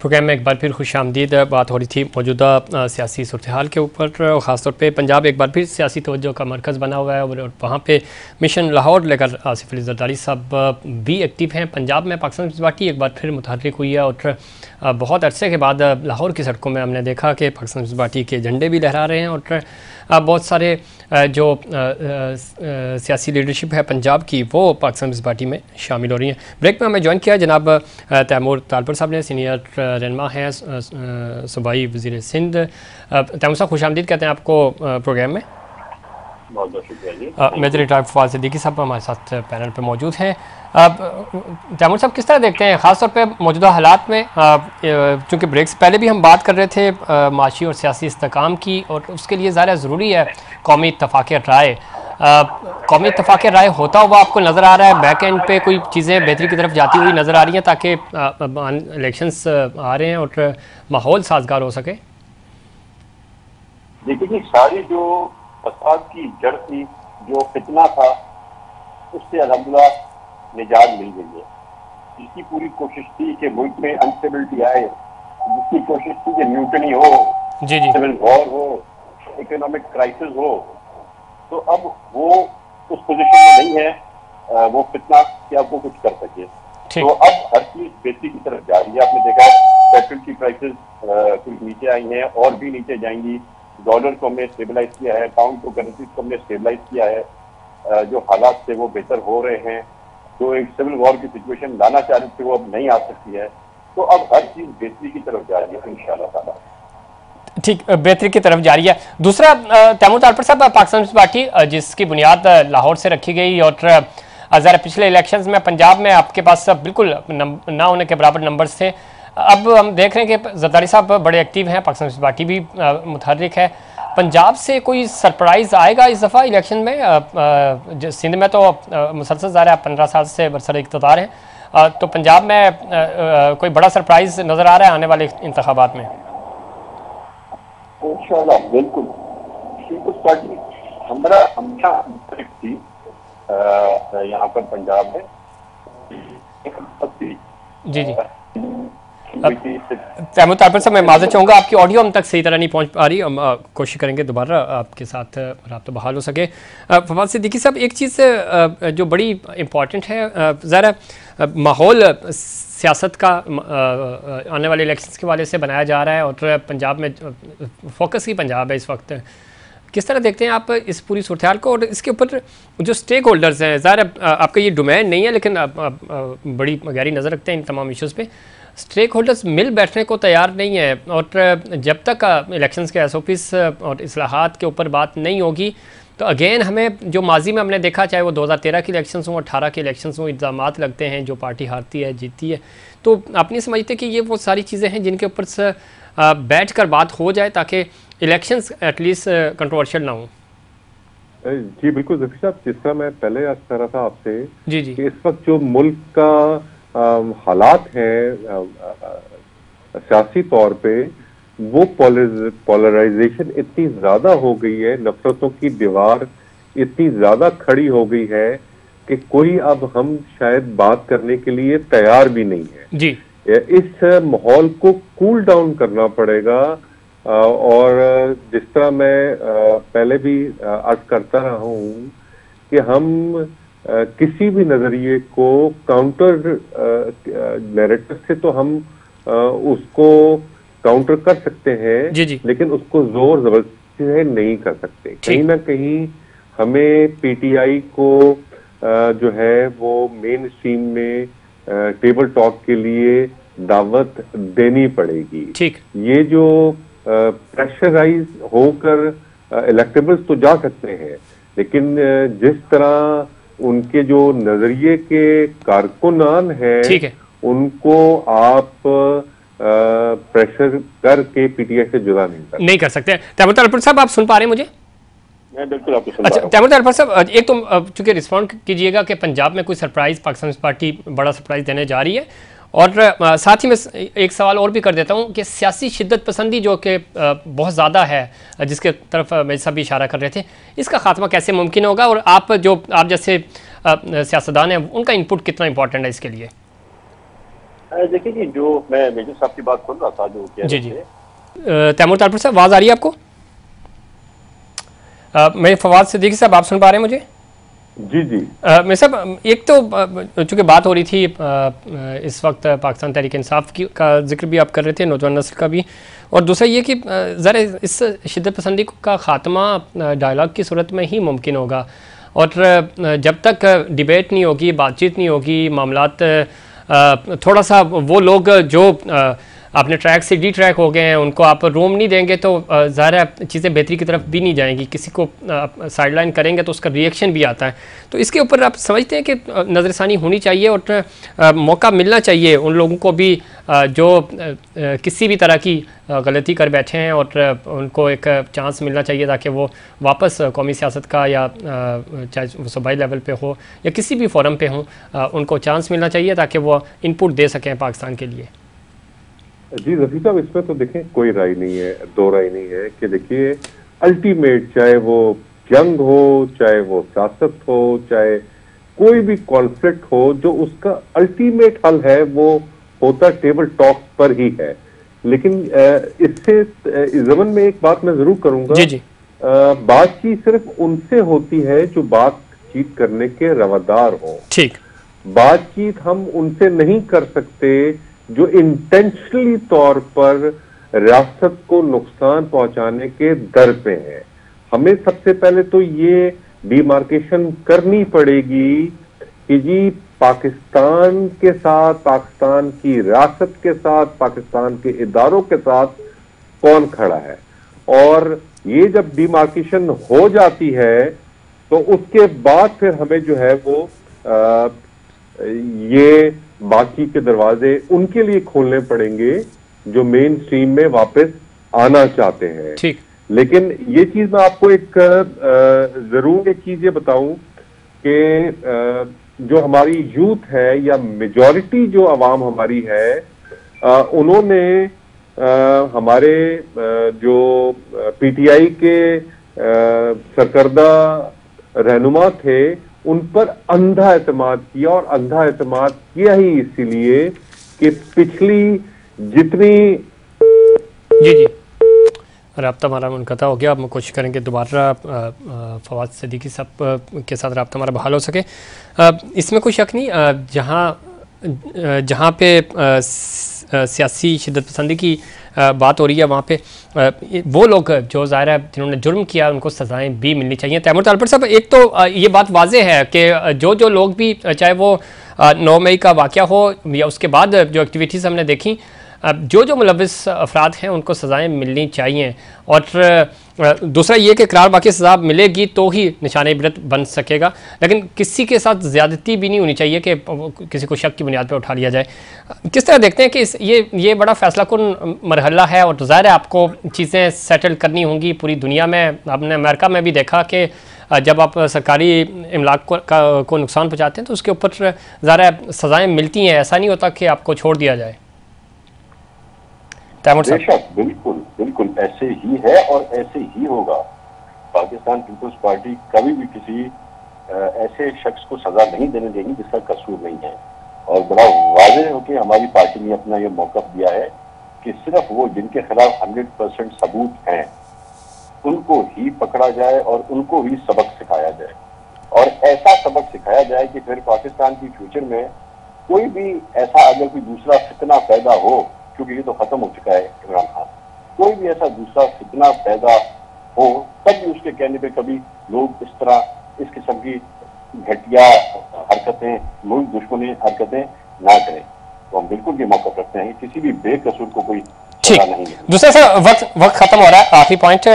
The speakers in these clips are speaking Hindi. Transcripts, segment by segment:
प्रोग्राम में एक बार फिर खुश आमदीद। बात हो रही थी मौजूदा सियासी सूरत हाल के ऊपर, ख़ासतौर पे पंजाब एक बार फिर सियासी तवज्जो का मरकज़ बना हुआ है और वहाँ पे मिशन लाहौर लेकर आसिफ अली ज़रदारी साहब भी एक्टिव हैं। पंजाब में पाकिस्तान पीपल्स पार्टी एक बार फिर मुतहर्रिक हुई है और बहुत अरसे के बाद लाहौर की सड़कों में हमने देखा कि पाकिस्तान पीपल्स पार्टी के झंडे भी लहरा रहे हैं और बहुत सारे जो सियासी लीडरशिप है पंजाब की वो पाकिस्तान पीपल्स पार्टी में शामिल हो रही हैं। ब्रेक में हमें ज्वाइन किया जनाब तैमूर तालपुर साहब ने, सीनियर रहनुमा हैं सूबाई वज़ीर सिंध। तैमूर साहब खुश आमदीद कहते हैं आपको प्रोग्राम में। बहुत बहुत शुक्रिया जी। मेजर रिटायर फवाद सिद्दीकी साहब हमारे साथ पैनल पर मौजूद हैं। तैमूर साहब किस तरह देखते हैं ख़ासतौर पे मौजूदा हालात में, चूँकि ब्रेक से पहले भी हम बात कर रहे थे माशी और सियासी इस्तेकाम की, और उसके लिए ज़्यादा ज़रूरी है कौमी इत्तफ़ाक़ राय। कौमी इत्तफ़ाक़ राय होता हुआ आपको नज़र आ रहा है बैक एंड पे कोई चीज़ें बेहतरी की तरफ जाती हुई नज़र आ रही हैं ताकि इलेक्शंस आ रहे हैं और माहौल साजगार हो सके? देखिए कि सारी जो फसाद की जड़ थी, जो फितना था, उससे अल्हम्दुलिल्लाह निजात मिल गई है। जिसकी पूरी कोशिश थी कि मुल्क में अनस्टेबिलिटी आए, जिसकी कोशिश थी कि म्यूटनी हो, सिविल वॉर हो, इकोनॉमिक क्राइसिस हो, तो अब वो उस पोजीशन में नहीं है वो फितना कि अब वो कुछ कर सके। तो अब हर चीज बेहतरी की तरफ जा रही है। आपने देखा पेट्रोल की प्राइसेस कुछ नीचे आई हैं और भी नीचे जाएंगी। डॉलर को हमने स्टेबलाइज किया है, पाउंड को करेंसी को हमने स्टेबलाइज किया है। जो हालात थे वो बेहतर हो रहे हैं। जो एक सिविल वॉर की सिचुएशन लाना चाह रहे थे वो अब नहीं आ सकती है। तो अब हर चीज बेहतरी की तरफ जा रही है इंशाअल्लाह ताला। ठीक, बेहतरी की तरफ जा रही है। दूसरा, तैमूर तालपुर साहब, पाकिस्तान पीपल्स पार्टी जिसकी बुनियाद लाहौर से रखी गई और ज़रा पिछले इलेक्शंस में पंजाब में आपके पास बिल्कुल ना होने के बराबर नंबर्स थे। अब हम देख रहे हैं कि ज़रदारी साहब बड़े एक्टिव हैं, पाकिस्तान पीपल्स पार्टी भी मुतहर्रिक है। पंजाब से कोई सरप्राइज़ आएगा इस दफ़ा इलेक्शन में? सिंध में तो मुसलसल ज़ाहिर है 15 साल से बरसर इक़्तिदार हैं, तो पंजाब में कोई बड़ा सरप्राइज़ नज़र आ रहा है आने वाले इंतखाबात में? इंशाअल्लाह बिल्कुल। पीपल्स पार्टी हमेशा थी यहाँ पर पंजाब में। जी जी, तैमूर तालपुर साहब मैं माज़रत चाहूँगा, आपकी ऑडियो हम तक सही तरह नहीं पहुँच पा रही। हम कोशिश करेंगे दोबारा आपके साथ राब्ता बहाल हो सके। फवाद सिद्दीकी साहब, एक चीज़ जो बड़ी इम्पॉर्टेंट है, ज़रा माहौल सियासत का आने वाले इलेक्शंस के वाले से बनाया जा रहा है और पंजाब में फोकस ही पंजाब है इस वक्त। किस तरह देखते हैं आप इस पूरी सूरत हाल को? और इसके ऊपर जो स्टेक होल्डर्स हैं, ज़ाहिर आपका ये डोमेन नहीं है लेकिन आप बड़ी गहरी नज़र रखते हैं इन तमाम इशूज़ पे। स्टेक होल्डर्स मिल बैठने को तैयार नहीं है और जब तक इलेक्शंस के SOPs और इस्लाहात के ऊपर बात नहीं होगी तो अगेन हमें जो माजी में हमने देखा, चाहे वो 2013 के इलेक्शंस हों, 18 के इलेक्शंस हों, इल्ज़ामात लगते हैं, जो पार्टी हारती है जीतती है। तो आप नहीं समझते कि ये वो सारी चीज़ें हैं जिनके ऊपर से बैठ कर बात हो जाए ताकि इलेक्शंस एटलीस्ट कंट्रोवर्शियल ना हो? जी बिल्कुल ज़फ़ी साहब, जिस तरह मैं पहले अर्ज़ कर रहा था आपसे जी जी, कि इस वक्त जो मुल्क का हालात हैं सियासी तौर पे, वो पोलराइजेशन इतनी ज़्यादा हो गई है, नफरतों की दीवार इतनी ज़्यादा खड़ी हो गई है कि कोई अब हम शायद बात करने के लिए तैयार भी नहीं है जी। इस माहौल को कूल डाउन करना पड़ेगा। और जिस तरह मैं पहले भी अर्ज करता रहा हूँ कि हम किसी भी नजरिए को काउंटर नैरेटिव से तो हम उसको काउंटर कर सकते हैं जी जी, लेकिन उसको जोर जबरदस्ती से नहीं कर सकते। कहीं ना कहीं हमें PTI को जो है वो मेन स्ट्रीम में टेबल टॉक के लिए दावत देनी पड़ेगी। ठीक, ये जो प्रेशराइज होकर इलेक्टेबल्स तो जा सकते हैं लेकिन जिस तरह उनके जो नजरिए के कारकुनान हैं उनको आप प्रेशर करके PTI से जुदा नहीं कर सकते। तैमूर तालपुर साहब, आप सुन पा रहे हैं मुझे? मैं बिल्कुल आपको सुन रहा हूं। अच्छा तैमूर तालपुर साहब, एक तो चूंकि रिस्पॉन्ड कीजिएगा कि पंजाब में कोई सरप्राइज पाकिस्तान पार्टी बड़ा सरप्राइज देने जा रही है, और साथ ही मैं एक सवाल और भी कर देता हूं कि सियासी शिद्दत पसंदी जो कि बहुत ज़्यादा है, जिसके तरफ मेरे साहब भी इशारा कर रहे थे, इसका खात्मा कैसे मुमकिन होगा और आप जैसे सियासतदान हैं उनका इनपुट कितना इंपॉर्टेंट है इसके लिए? देखिए कि जो मैं मेजर साहब की बात सुन रहा था जो कह जी रहे जी। थे। तैमूर तारपुर साहब, आवाज़ आ रही है आपको? मैं फवाद सिद्दीकी साहब, आप सुन पा रहे हैं मुझे? जी जी। मैं सब एक तो चूँकि बात हो रही थी इस वक्त पाकिस्तान तहरीक इंसाफ की का जिक्र भी आप कर रहे थे, नौजवान नस्ल का भी, और दूसरा ये कि ज़रा इस शिद्दत पसंदी का ख़ात्मा डायलॉग की सूरत में ही मुमकिन होगा, और जब तक डिबेट नहीं होगी, बातचीत नहीं होगी, मामलात थोड़ा सा वो लोग जो अपने ट्रैक से डी ट्रैक हो गए हैं उनको आप रूम नहीं देंगे तो ज़ाहिर है चीज़ें बेहतरी की तरफ भी नहीं जाएंगी। किसी को साइडलाइन करेंगे तो उसका रिएक्शन भी आता है। तो इसके ऊपर आप समझते हैं कि नज़रसानी होनी चाहिए और मौका मिलना चाहिए उन लोगों को भी जो किसी भी तरह की गलती कर बैठे हैं, और उनको एक चांस मिलना चाहिए ताकि वो वापस कौमी सियासत का या चाहे वो सूबाई लेवल पे हो या किसी भी फोरम पे हों, उनको चांस मिलना चाहिए ताकि वो इनपुट दे सकें पाकिस्तान के लिए। जी रफी साहब, इसमें तो देखें कोई राय नहीं है, दो राय नहीं है कि देखिए अल्टीमेट चाहे वो जंग हो, चाहे वो सियासत हो, चाहे कोई भी कॉन्फ्लिक्ट हो, जो उसका अल्टीमेट हल है वो होता टेबल टॉक पर ही है। लेकिन इससे इस ज़मन में एक बात मैं जरूर करूंगा, जी जी, बातचीत सिर्फ उनसे होती है जो बातचीत करने के रवादार हो। ठीक। बातचीत हम उनसे नहीं कर सकते जो इंटेंशनली तौर पर रियासत को नुकसान पहुंचाने के दर पे है। हमें सबसे पहले तो ये डिमार्केशन करनी पड़ेगी कि जी पाकिस्तान के साथ, पाकिस्तान की रियासत के साथ, पाकिस्तान के इदारों के साथ कौन खड़ा है। और ये जब डिमार्केशन हो जाती है तो उसके बाद फिर हमें जो है वो ये बातचीत के दरवाजे उनके लिए खोलने पड़ेंगे जो मेन स्ट्रीम में वापस आना चाहते हैं। ठीक। लेकिन ये चीज मैं आपको एक जरूर एक चीज ये बताऊं कि जो हमारी यूथ है या मेजॉरिटी जो अवाम हमारी है, उन्होंने हमारे जो पीटीआई के सरकर्दा रहनुमा थे उन पर अंधा एतमाद किया, और अंधा एतमाद किया ही इसीलिए कि पिछली जितनी जी जी राब्ता हमारा मुनक़ता हो गया। अब हम कोशिश करेंगे दोबारा फवाद सिद्दीकी साहब के साथ राब्ता हमारा बहाल हो सके। इसमें कोई शक नहीं, जहाँ पे सियासी शिद्दत पसंदी की बात हो रही है वहाँ पे वो लोग जो ज़ाहिर है जिन्होंने जुर्म किया उनको सज़ाएं भी मिलनी चाहिए। तैमूर तारपुर साहब, एक तो ये बात वाज़ेह है कि जो लोग भी, चाहे वो 9 मई का वाक़या हो या उसके बाद जो एक्टिविटीज़ हमने देखी, जो मुलविस अफराद हैं उनको सज़ाएं मिलनी चाहिए। और दूसरा ये कि करार बाकी सज़ा मिलेगी तो ही निशान इबरत बन सकेगा, लेकिन किसी के साथ ज़्यादती भी नहीं होनी चाहिए कि किसी को शक की बुनियाद पर उठा लिया जाए। किस तरह देखते हैं कि ये बड़ा फैसला कुन मरहला है, और ज़ाहिर है आपको चीज़ें सेटल करनी होंगी पूरी दुनिया में। आपने अमेरिका में भी देखा कि जब आप सरकारी इमलाक को नुकसान पहुँचाते हैं तो उसके ऊपर ज़ाहिर सज़ाएँ मिलती हैं, ऐसा नहीं होता कि आपको छोड़ दिया जाए। बेशक, बिल्कुल बिल्कुल ऐसे ही है और ऐसे ही होगा। पाकिस्तान पीपल्स पार्टी कभी भी किसी ऐसे शख्स को सजा नहीं देने देगी जिसका कसूर नहीं है। और बड़ा वाज़ेह हो कि हमारी पार्टी ने अपना ये मौक़िफ़ दिया है कि सिर्फ वो जिनके खिलाफ 100% सबूत हैं उनको ही पकड़ा जाए और उनको ही सबक सिखाया जाए, और ऐसा सबक सिखाया जाए कि फिर पाकिस्तान की फ्यूचर में कोई भी ऐसा अगर कोई दूसरा फितना पैदा हो, क्योंकि ये तो खत्म हो चुका है इमरान खान, कोई भी ऐसा दूसरा फितना पैदा हो तब भी उसके कहने पे कभी लोग इस तरह इस किस्म की घटिया हरकतें, मुल्क दुश्मनी हरकतें ना करें। तो हम बिल्कुल ये मौका रखते हैं कि किसी भी बेकसूर को कोई सजा नहीं है। दूसरा सर, वक्त खत्म हो रहा है, आखिरी पॉइंट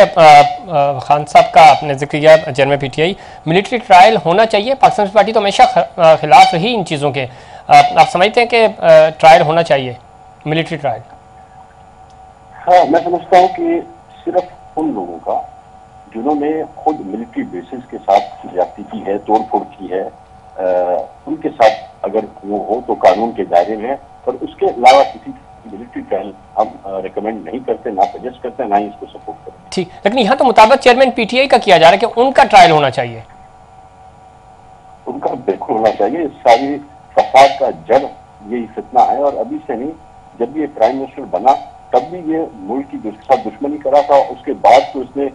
खान साहब का आपने जिक्र किया चेयरमैन पीटीआई, मिलिट्री ट्रायल होना चाहिए। पाकिस्तान पार्टी तो हमेशा खिलाफ रही इन चीज़ों के, आप समझते हैं कि ट्रायल होना चाहिए, मिलिट्री ट्रायल? हाँ, मैं समझता हूँ कि सिर्फ उन लोगों का जिन्होंने खुद मिलिट्री बेसिस के साथ ज्यादती की है, तोड़फोड़ की है, उनके साथ अगर वो हो तो कानून के दायरे में, पर उसके अलावा किसी मिलिट्री ट्रायल हम रिकमेंड नहीं करते, ना सजेस्ट करते, ना ही इसको सपोर्ट करते। ठीक, लेकिन यहाँ तो मुताबिक चेयरमैन पीटीआई का किया जा रहा है कि उनका ट्रायल होना चाहिए। उनका बिल्कुल होना चाहिए। सारी फसाद का जड़ यही फितना है। और अभी से नहीं, जब ये प्राइम मिनिस्टर बना तब भी ये मुल्क की साथ दुश्मनी करा था। उसके बाद तो उसने,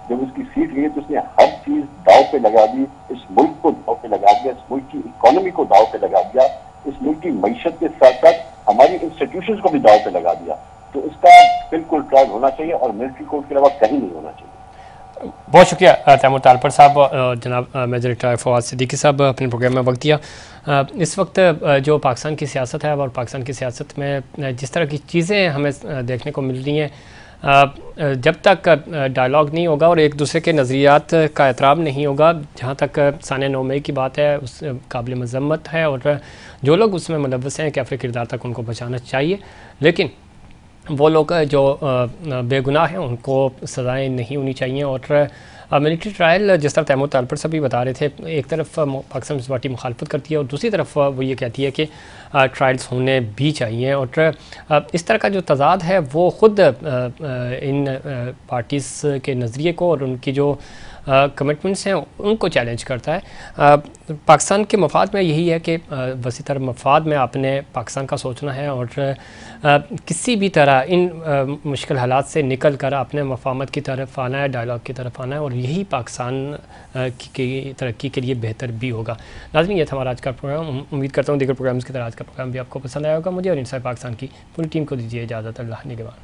जब उसकी सीट गई तो उसने हर चीज दाव पे लगा दी, इस मुल्क को दाव पे लगा दिया, इस मुल्क की इकोनॉमी को दाव पे लगा दिया, इस मुल्क की मईशत के साथ साथ हमारी इंस्टीट्यूशंस को भी दाव पे लगा दिया। तो इसका बिल्कुल ट्रायल होना चाहिए और मिलिट्री कोर्ट के अलावा कहीं नहीं होना चाहिए। बहुत शुक्रिया तैमूर तालपर साहब। जनाब मेजर रिटायर फवाद सिद्दीकी साहब अपने प्रोग्राम में वक्त दिया। इस वक्त जो पाकिस्तान की सियासत है और पाकिस्तान की सियासत में जिस तरह की चीज़ें हमें देखने को मिल रही हैं, जब तक डायलॉग नहीं होगा और एक दूसरे के नज़रियात का एहतराम नहीं होगा, जहाँ तक सन 9 मई की बात है उस काबिल मज़म्मत है और जो लोग उसमें मुलव्वस हैं कैफ़े किरदार तक उनको बचाना चाहिए, लेकिन वो लोग जो बेगुनाह हैं उनको सज़ाएं नहीं होनी चाहिए। और मिलिट्री ट्रायल, जिस तरह तैमूर तालपर साहब भी बता रहे थे, एक तरफ पाकिस्तान पीपल्स पार्टी मुखालफत करती है और दूसरी तरफ वो ये कहती है कि ट्रायल्स होने भी चाहिए। और इस तरह का जो तज़ाद है वो ख़ुद इन पार्टीज़ के नज़रिए को और उनकी जो कमिटमेंट्स हैं उनको चैलेंज करता है। पाकिस्तान के मफाद में यही है कि वसी तर मफाद में आपने पाकिस्तान का सोचना है और किसी भी तरह इन मुश्किल हालात से निकल कर अपने मफामत की तरफ आना है, डायलॉग की तरफ आना है और यही पाकिस्तान की तरक्की के लिए बेहतर भी होगा। नाज़रीन, ये था हमारा आज का प्रोग्राम। उम्मीद करता हूँ दीगर प्रोग्राम्स की तरह आज का प्रोग्राम भी आपको पसंद आया होगा। मुझे और इनसाइड पाकिस्तान की पूरी टीम को दीजिए इजाज़त। अल्लाह निगहबान।